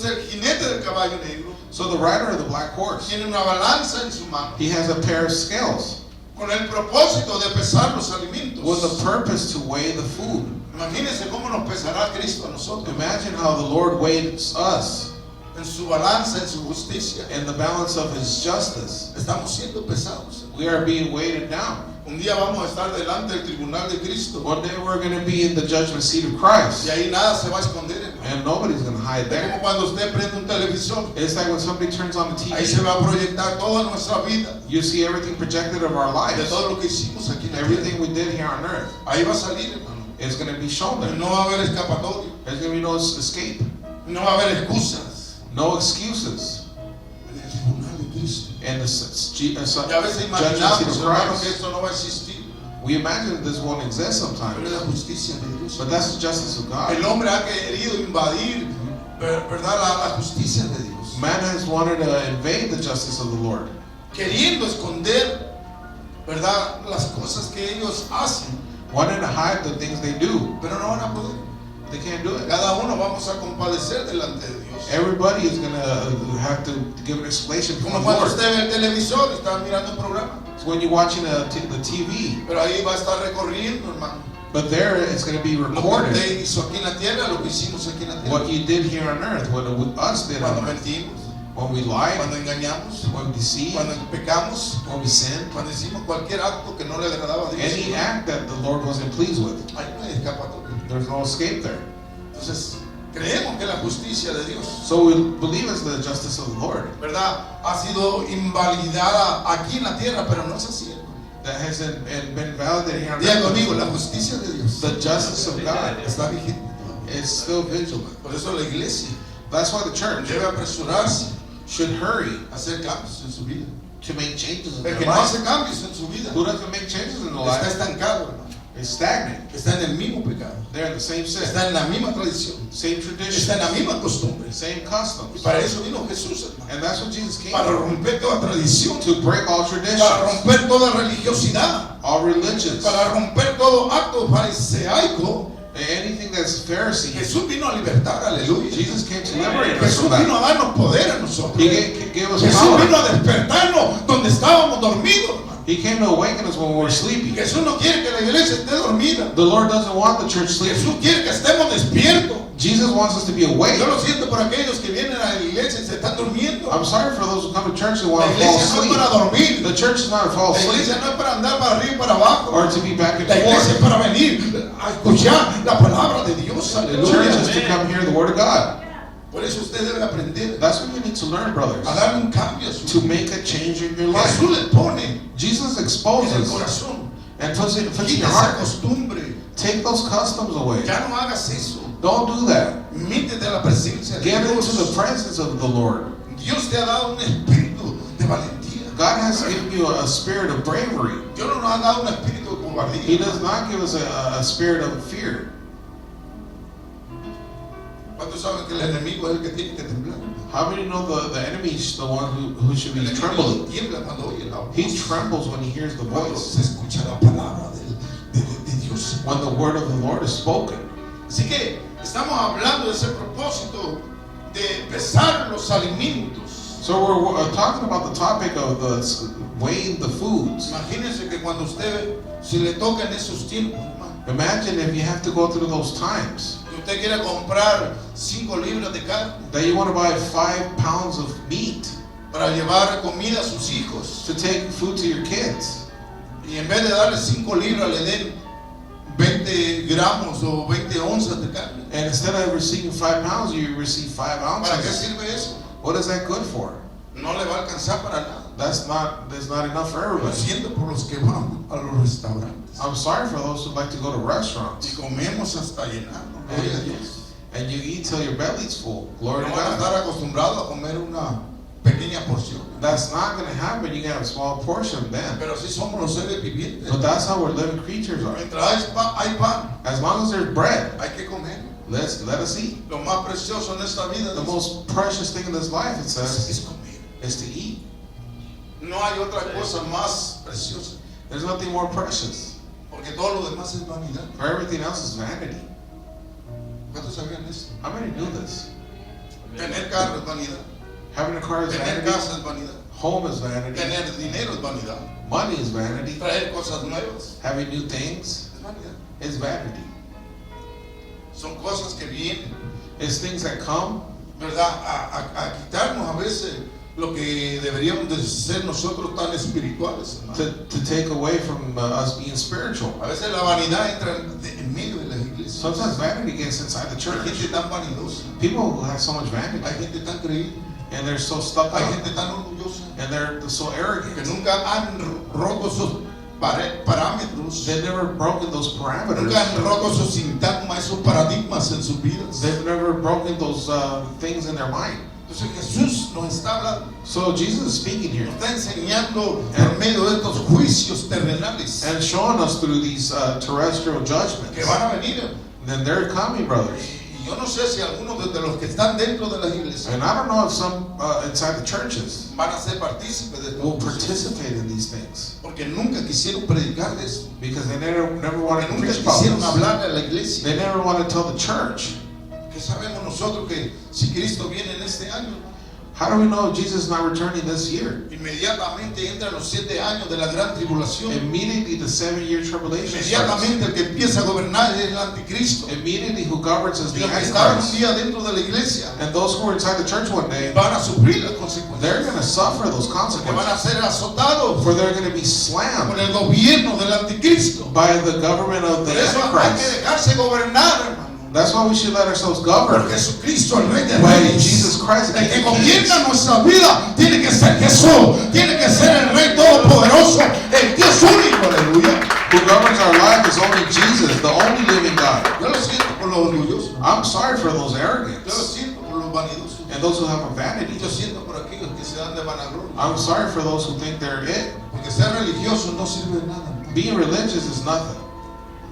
Entonces el jinete del caballo negro So the rider of the black horse, tiene una balanza en su mano he has a pair of scales con el propósito de pesar los alimentos. with a purpose to weigh the food. Imagínense cómo nos pesará Cristo a nosotros Imagine how the Lord weighs us en su balanza, en su justicia. in the balance of His justice. Estamos siendo pesados. We are being weighted down. Un día vamos a estar delante del tribunal de Cristo One day we're going to be in the judgment seat of Christ, y ahí nada se va a esconder, hermano. and nobody's going to hide Es there. como cuando usted prende un televisor, It's like when somebody turns on the ahí se TV, va a proyectar toda nuestra vida, you see everything projected of our de lives, todo lo que hicimos aquí en la tierra. everything we did here on earth. Ahí va a salir, hermano. It's going to be shown there. No va a haber escapatoria, There's going to be no escape, no va a haber excusas no excuses. en el tribunal de Cristo. And the Y a veces judgment seat imaginamos, of hermano, que Christ, esto no va a existir, we imagine this won't exist pero es sometimes, la justicia de Dios. but that's the justice of God. El hombre ha querido invadir, ¿verdad? La justicia de Dios, Man has wanted to invade the justice of the Lord, queriendo esconder, ¿verdad? Las cosas que ellos hacen, wanting to hide the things they do. pero no van a poder. They can't do it. Cada uno vamos a compadecer delante de Dios. Everybody is going to have to give an explanation from Como the cuando Lord. usted ve el televisor y está mirando un programa, It's when you're watching the TV, pero ahí va a estar recorriendo, hermano, but there it's going to be lo que recorded usted hizo aquí en la tierra, lo que hicimos aquí en la tierra. what you did here on earth, what us did Cuando on earth, mentimos, when we lied, cuando engañamos, when we deceived, cuando pecamos, when we sinned, cuando hicimos cualquier acto que no le agradaba a Dios. any act that the Lord wasn't pleased with. Ahí no hay escapatoria. There's no escape there. Entonces, creemos que la justicia de Dios, So we believe it's the justice of the Lord ¿verdad?, ha sido invalidada aquí en la tierra, pero no es así, hermano. that hasn't been validated here on Diga conmigo, earth. la justicia de Dios The justice of God está vigente. is still vigilant. Por eso la iglesia That's why the church debe apresurarse should hurry a hacer cambios en su vida. to make changes in El their que no life. hace cambios en su vida Who doesn't make changes in their está life estancado, hermano. is stagnant. Está en el mismo pecado, They're in the same sin, está en la misma tradición, same está en tradition, la misma costumbre. same Y customs. para eso vino Jesús, hermano, And that's what Jesus came para for, romper toda tradición, to break all para traditions, romper toda religiosidad, all religions, para romper todo acto fariseico. anything that's Pharisee. Jesús vino a libertar, aleluya. Jesus came to liberate us Jesús from vino that. a darnos poder a nosotros. He gave us Jesús power. vino a despertarnos donde estábamos dormidos, hermano. He came to awaken us when we were sleepy. Jesús no quiere que la iglesia esté dormida. The Lord doesn't want the church Jesús sleeping. quiere que estemos despiertos. Jesus wants us to be awake. Yo lo siento por aquellos que vienen a la iglesia y se están durmiendo. I'm sorry for those who come to church and La want to fall iglesia no es asleep. para dormir. The church is not to fall La asleep iglesia no es para andar para arriba y para abajo. or to be back and La iglesia es forth. para venir a escuchar la palabra de Dios. The church is to Aleluya. come hear the word of God. Por eso usted debe aprender That's what you need to learn, brothers. a dar un cambio a su To vida. make a change in your life. Jesús le pone Jesus en el exposes corazón. and puts it in Quita your esa heart. costumbre. Take those customs away. Ya no hagas eso. Don't do that. Métete a la presencia de Get into Dios. the presence of the Lord. Dios te ha dado un espíritu de valentía. God has given you a spirit of bravery. Dios no nos ha dado un espíritu de cobardía. He does not give us a spirit of fear. ¿Cuántos saben que el enemigo es el que tiene que temblar? How many know the enemy is the one who should El be enemigo trembling? tiembla cuando oye la voz. He trembles when he hears the Cuando voice, se escucha la palabra de Dios. when the word of the Lord is spoken. Así que estamos hablando de ese propósito de pesar los alimentos. So we're talking about the topic of the weighing the foods. Imagínense que cuando usted, si le toca en esos tiempos, hermano, Imagine if you have to go through those times que usted quiera comprar 5 libras de carne that you want to buy 5 pounds of meat para llevar comida a sus hijos. to take food to your kids. Y en vez de darle 5 libras, le den 20 gramos o 20 onzas de carne. And instead of receiving 5 pounds, you receive 5 ¿Para qué ounces. sirve eso? What is that good for? No le va a alcanzar para nada. That's not enough for Lo everybody. siento por los que van a los restaurantes I'm sorry for those who like to go to y restaurants comemos hasta llenarnos. Gloria a Dios. and you eat till your belly's full. Glory No to van a God. estar acostumbrados a comer una pequeña porción. That's not going to happen. You can have a small portion then. Pero así somos los seres vivientes. But that's how we're living creatures are. Mientras hay pan, As long as there's bread, hay que comer. let us eat. Lo más precioso en esta vida The most precious thing in this life, it says, es comer. is to eat. No hay otra cosa más preciosa, There's nothing more precious. porque todo lo demás es vanidad. For everything else is vanity. ¿Cuántos sabían eso? How many knew this? Tener carro es vanidad. Having a car is Tener vanity. casa es vanidad. Home is vanity. Tener dinero es vanidad. Money is vanity. Traer cosas nuevas Having new things es vanidad. is vanity. Son cosas que vienen, It's things that come ¿verdad? A quitarnos a veces lo que deberíamos de ser nosotros tan espirituales, hermano. to take away from us being spiritual. A veces la vanidad entra en medio de las iglesias. Sometimes vanity gets inside the Hay church. gente tan vanidosa, People who have so much vanity hay gente tan creída, and they're so stuck hay up gente tan orgullosa and they're so que arrogant. nunca han roto sus parámetros, They've never broken those parameters. nunca han roto sus sintagmas, esos paradigmas en sus vidas. They've never broken those things in their mind. Entonces Jesús nos está hablando, So Jesus is speaking here nos está enseñando por medio de estos juicios terrenales and showing us through these terrestrial judgments. que van a venir. Then they're coming, brothers. Y yo no sé si algunos de los que están dentro de las iglesias And I don't know if some inside the churches van a ser partícipes de will todo eso, participate in these things porque nunca quisieron predicar de eso, because they never wanted porque to nunca preach about quisieron this. hablarle a la iglesia. They never want to tell the church. Que sabemos nosotros que si Cristo viene en este año, How do we know Jesus is not returning this year? inmediatamente entran los 7 años de la gran tribulación. Immediately the 7-year tribulation starts. Inmediatamente el que empieza a gobernar es el anticristo. Immediately who governs is Y the los que estaban un Antichrist. día dentro de la iglesia And those who are inside the church one day, van a sufrir las they're consecuencias, going to suffer those que van a consequences. ser azotados For they're going to be por slammed el gobierno del anticristo. by the government of Por the eso hay que Antichrist. dejarse gobernar, hermano, That's why we should let ourselves por govern Jesucristo, el Rey de by Reyes. Jesus Christ, the El que King of Kings. gobierna nuestra vida tiene que ser Jesús, tiene que ser el Rey Todopoderoso, el Dios único, aleluya. Who governs our life is only Jesus, the only living God. Yo lo siento por los orgullosos, I'm sorry for those yo lo arrogants siento por los vanidosos, and those who have a vanity. yo siento por aquellos que se dan de vanagloria, I'm sorry for those who think they're it. porque ser religioso no sirve de nada, hermano. Being religious is nothing.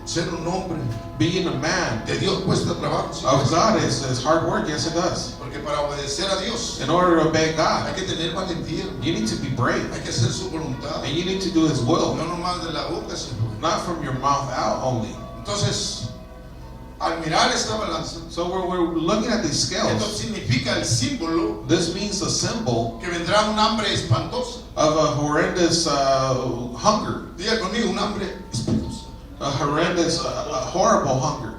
Ser un hombre Being a man de Dios cuesta trabajo, sí, of God is hard work. Yes, it does. porque para obedecer a Dios In order to obey hay God, que tener valentía, you need to be brave hay que hacer su voluntad, and you need to do His will, no nomás de la boca, sino. not from your mouth out only. Entonces, al mirar esta balanza, So we're looking at these esto scales. significa el símbolo This means the symbol que vendrá un hambre espantosa. of a horrendous hunger, Diga conmigo, un hambre espantosa. a horrendous, horrible hunger.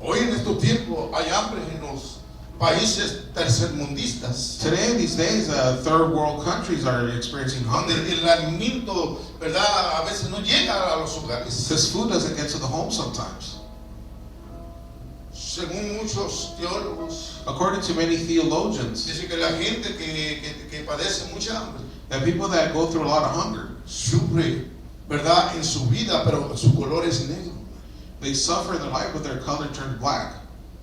Hoy en estos tiempos hay hambre en los países tercermundistas, Today, these days, third world countries are experiencing donde hunger el alimento, ¿verdad?, a veces no llega a los hogares. because food doesn't get to the home sometimes. Según muchos teólogos, According to many theologians, dice que la gente que padece mucha hambre that people that go through a lot of hunger, sufre, ¿verdad?, en su vida, pero su color es negro. they suffer in their life, but their color turns black.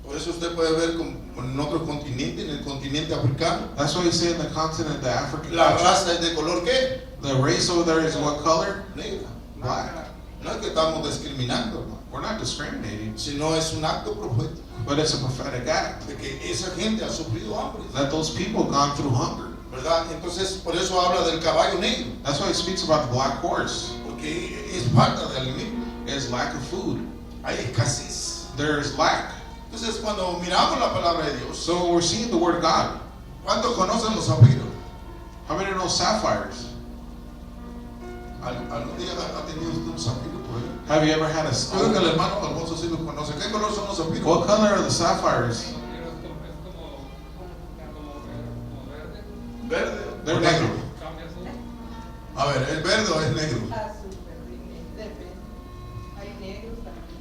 Por eso usted puede ver en otro continente, en el continente africano, That's why you say in the continent, the African la country, raza es de color ¿qué? the race over there is what color? Negra. Black. No es que estamos discriminando, hermano, We're not discriminating, sino es un acto profético but it's a prophetic act de que esa gente ha sufrido hambre, that those people have gone through hunger. ¿verdad? Entonces, por eso habla del caballo negro, That's why he speaks about the black horse. porque es falta de alimento, It's lack of food. hay escasez. There is lack. Entonces, cuando miramos la palabra de Dios, So when we're seeing the word of God, ¿cuántos conocen los zafiros? how many know sapphires? ¿Algún día ha tenido usted un zafiro por ahí? Have you ever had a Yo creo que el hermano Alfonso sí los conoce. ¿Qué color son los zafiros? What color are the sapphires? Verde. They're o negro. negro. A ver, ¿el verde o es negro? Azul, depende. Hay negros también.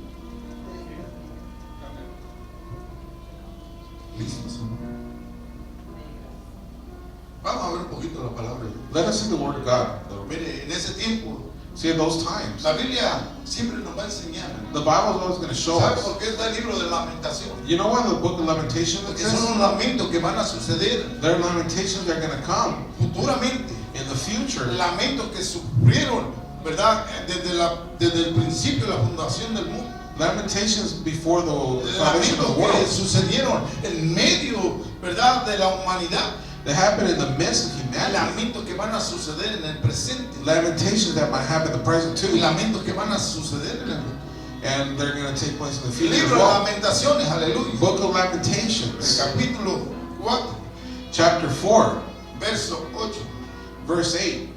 Listos. Vamos a ver un poquito la palabra de Dios. Let us see the word of God. Mire, en ese tiempo, See, in those times, la Biblia siempre nos va a enseñar. the Bible is always going to show ¿Sabe us. por qué está el libro de lamentación? You know why the book of Lamentations Porque is? son los lamentos que van a suceder There are lamentations that are going to come futuramente. in the future. Lamentos que sufrieron, ¿verdad? Desde el principio de la fundación del mundo. Lamentations before the foundation Lamentos of the que world. sucedieron en medio, ¿verdad?, de la humanidad. That happen in the midst of humanity. Lamentos que van a suceder en el presente. Lamentations that might happen in the present too. Lamentos que van a suceder en el And they're going to take place in the El future as libro de well. Lamentaciones, aleluya. Book of El Lamentations, capítulo 4, chapter 4, verso 8. verse 8.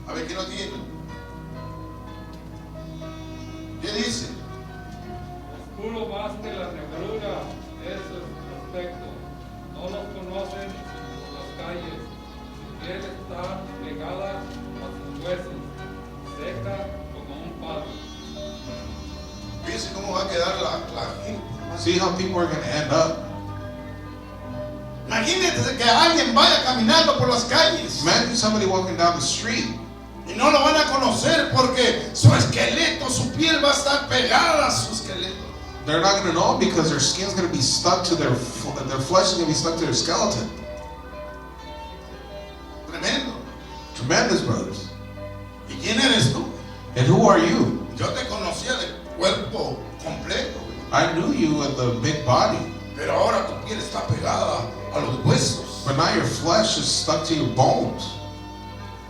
A ver, ¿qué no tiene? ¿Qué dice? Oscuro más que la negrura es su aspecto. No los conocen por las calles. Su piel está pegada a sus huesos, seca como un palo. Fíjense cómo va a quedar la gente. See how people are going to end up. Imagínense que alguien vaya caminando por las calles Imagine somebody walking down the street y no lo van a conocer porque su esqueleto, su piel va a estar pegada a su esqueleto. they're not going to know because their skin's going to be stuck to their flesh is going to be stuck to their skeleton. Tremendo. Tremendous, brothers. ¿Y quién eres tú? And who are you? Yo te conocía de cuerpo completo, I knew you with the big body, pero ahora tu piel está pegada a los huesos. but now your flesh is stuck to your bones.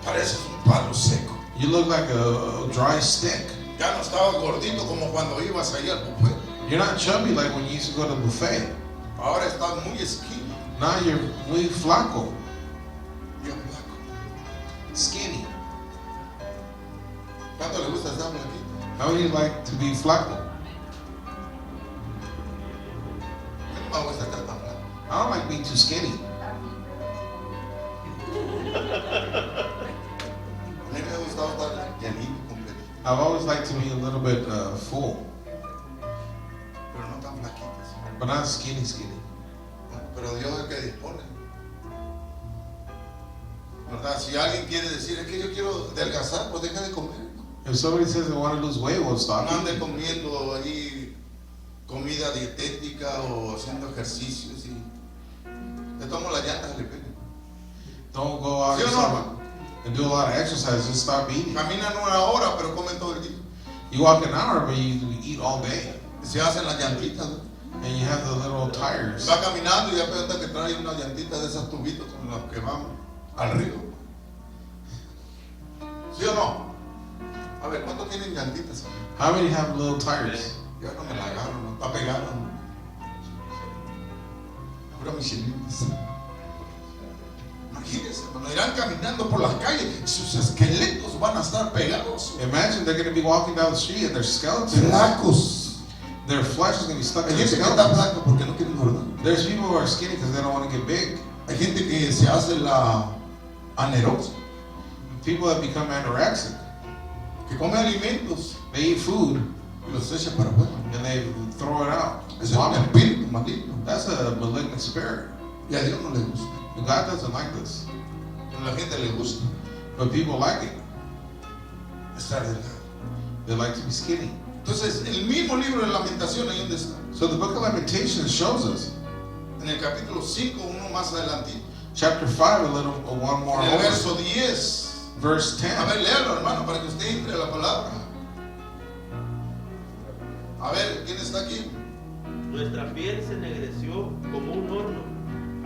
Pareces un palo seco. You look like a dry stick. Ya no estabas gordito como cuando ibas ahí al buffet. You're not chubby like when you used to go to the buffet. Ahora estás muy skinny. Now you're muy flaco, Bien flaco. skinny. ¿Cuánto le gusta estar flaquito? How would you like to be flaco? A mí no me gusta estar tan flaco. I don't like being too skinny. A mí me gusta estar llenito, completo, I've always liked to be a little bit full, pero no tan flaquito. ¿Sí? but not skinny. Pero Dios es el que dispone. ¿Verdad? Si alguien quiere decir, es que yo quiero adelgazar, pues deja de comer. If somebody says they want to lose weight, well, stop No ande eating. comiendo ahí comida dietética o haciendo ejercicios y le tomo las llantas le pego. Don't go out ¿Sí o no? and do a lot of exercise. Just stop eating. Caminan una hora, pero comen todo el día. You walk an hour, but you eat all day, Se hacen las llantitas, ¿no? and you have the little tires. Va caminando y ya cuenta que trae unas llantitas de esas tubitos con los que van al río. ¿Sí o no? A ver, ¿cuántos tienen llantitas? How many have little tires? Yo no me la agarro, no está pegada. Pura michelinas. Imagínense, cuando irán caminando por las calles, sus esqueletos van a estar pegados. Imagine they're going to be walking down the street and their skeletons, Flacos. their flesh is going to be stuck to Hay their gente que está skeletons. flaca porque no quiere engordar. There's people who are skinny because they don't want to get big. Hay gente que se hace la anerexia, People that become anorexic, que come alimentos they eat food y los echa para afuera. and they throw it out. Ese es un Vomit. espíritu maligno. That's a malignant spirit. Y a Dios no le gusta. And God doesn't like this, Pero a la gente le gusta but people like it. estar delgado. They like to be skinny. Entonces, el mismo libro de Lamentaciones, ahí donde está, So the book of Lamentations shows us, en el capítulo 5, uno más adelantito, chapter 5, one more en el over, verso 10. verse A 10. ver, léalo, hermano, para que usted entre a la palabra. A ver, ¿quién está aquí? Nuestra piel se ennegreció como un horno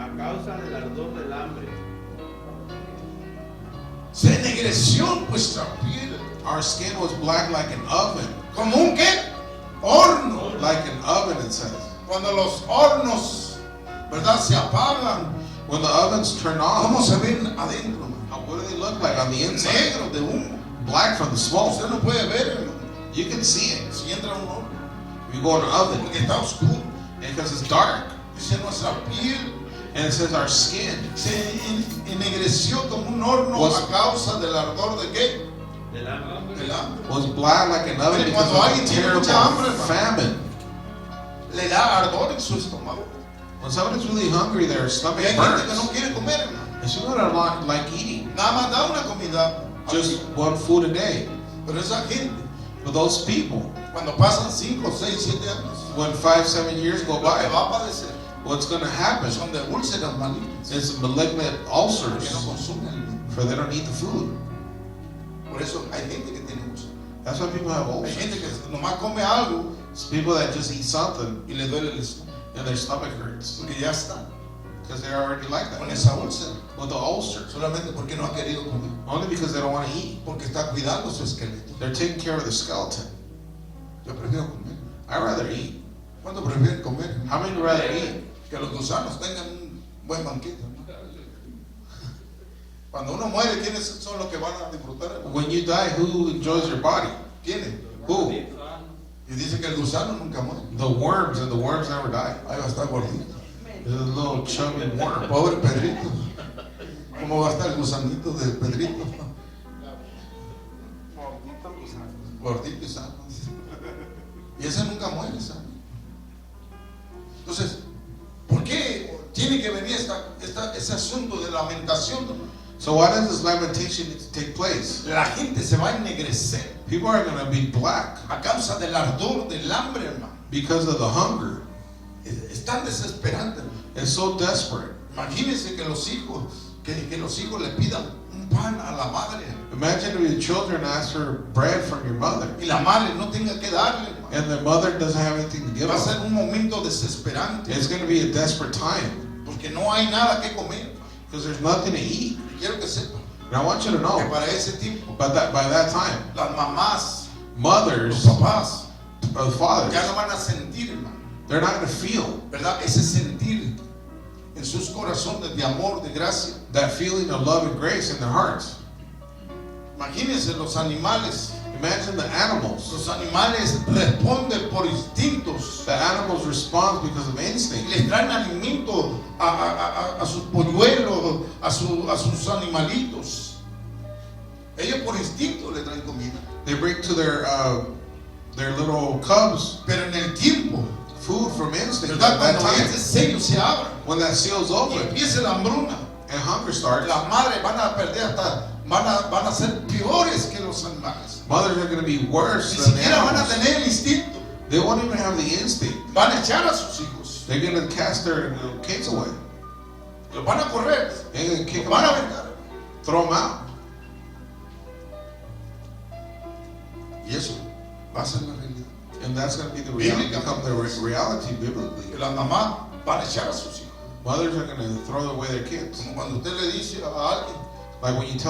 a causa del ardor del hambre. Se ennegreció vuestra piel. Our skin was black like an oven. ¿Como un qué? Horno. Like an oven, it says. Cuando los hornos, ¿verdad?, se apagan, When the ovens turn ¿cómo on, se ven adentro, hermano? what do they look like on the inside? Negro de humo. Black from the smoke. Usted no puede ver, hermano, You can see it. si entra un horno, If you go in an oven, porque está oscuro. because it's dark. Dice nuestra piel And it says our skin se ennegreció como un horno Was- a causa del ardor de qué? Del hambre. Del hambre. was black like an oven Mire, because cuando of alguien a tiene terrible mucha hambre, hermano, famine. le da ardor en su estómago. When somebody's really hungry, their Y stomach hay gente que no burns. quiere comer, hermano. And some people don't like eating Nada más da una comida. just one food a day. Pero esa gente, But those people, cuando pasan 5, 6, 7 años, when 5-7 years go lo que by, va a padecer what's going to happen son de úlceras malignas is malignant que ulcers, no consumen alimento. for they don't eat the food. Por eso hay gente que tiene úlceras. That's why people have Hay ulcers. gente que nomás come algo It's people that just eat something y le duele el estómago. and their stomach hurts Porque ya está because they're already like con that esa úlcera. with the ulcers, Solamente porque no ha querido comer. only because they don't want to eat. Porque está cuidando su esqueleto. They're taking care of their skeleton. Yo prefiero comer. I'd rather eat. ¿Cuánto prefieren comer? How many would rather eat? Que los gusanos tengan un buen banquete, ¿no? Cuando uno muere, ¿quiénes son los que van a disfrutar, hermano? When you die, who enjoys your body? ¿Quiénes? Who? Y dice que el gusano nunca muere. The worms, and the worms never die. Ahí va a estar gordito. There's a little chubby worm. Pobre Pedrito. ¿Cómo va a estar el gusanito de Pedrito? Gordito y sano. Y ese nunca muere, ¿sabes? Entonces, ¿por qué tiene que venir ese asunto de lamentación? So why does this lamentation need to take place? La gente se va a ennegrecer People are going to be black a causa del ardor, del hambre, hermano. because of the hunger. Es tan desesperante, hermano. It's so desperate. Imagínense que los hijos le pidan un pan a la madre Imagine if the children ask for bread from your mother, y la madre no tenga que darle, hermano. and the mother doesn't have anything to give Va a ser them. un momento desesperante It's going to be a desperate time porque no hay nada que comer. because there's nothing to eat. Quiero que sepan And I want you to que know, para ese tiempo by that time, las mamás, los mothers, papás fathers, ya no van a sentir, hermano, they're not going to feel ¿verdad? Ese sentir en sus corazones de amor, de gracia. that feeling of love and grace in their hearts. Imagínense los animales. Imagine the animals. Los animales responden por instintos. The animals respond because of Y instinct. les traen alimento a sus polluelos, a sus animalitos. Ellos por instinto le traen comida. They bring to their little cubs Pero en el tiempo, food from instinct. ¿verdad? At that Cuando time, ese sello se abra when that seal's y open empiece la hambruna, and hunger starts, las madres van a perder van a ser peores que los animales. mothers are going to be worse Ni than the siquiera van a animals. tener el instinto. They won't even have the instinct. Van a echar a sus hijos. They're going to cast their kids away. Los van a correr. They're going to kick Los them van a out, aventar. throw them out. Y eso va a ser la realidad. And that's going to be the reality, become the reality biblically. Que las mamás van a echar a sus hijos. Mothers are going to throw away their kids. Como cuando usted le dice a alguien, Like when you tell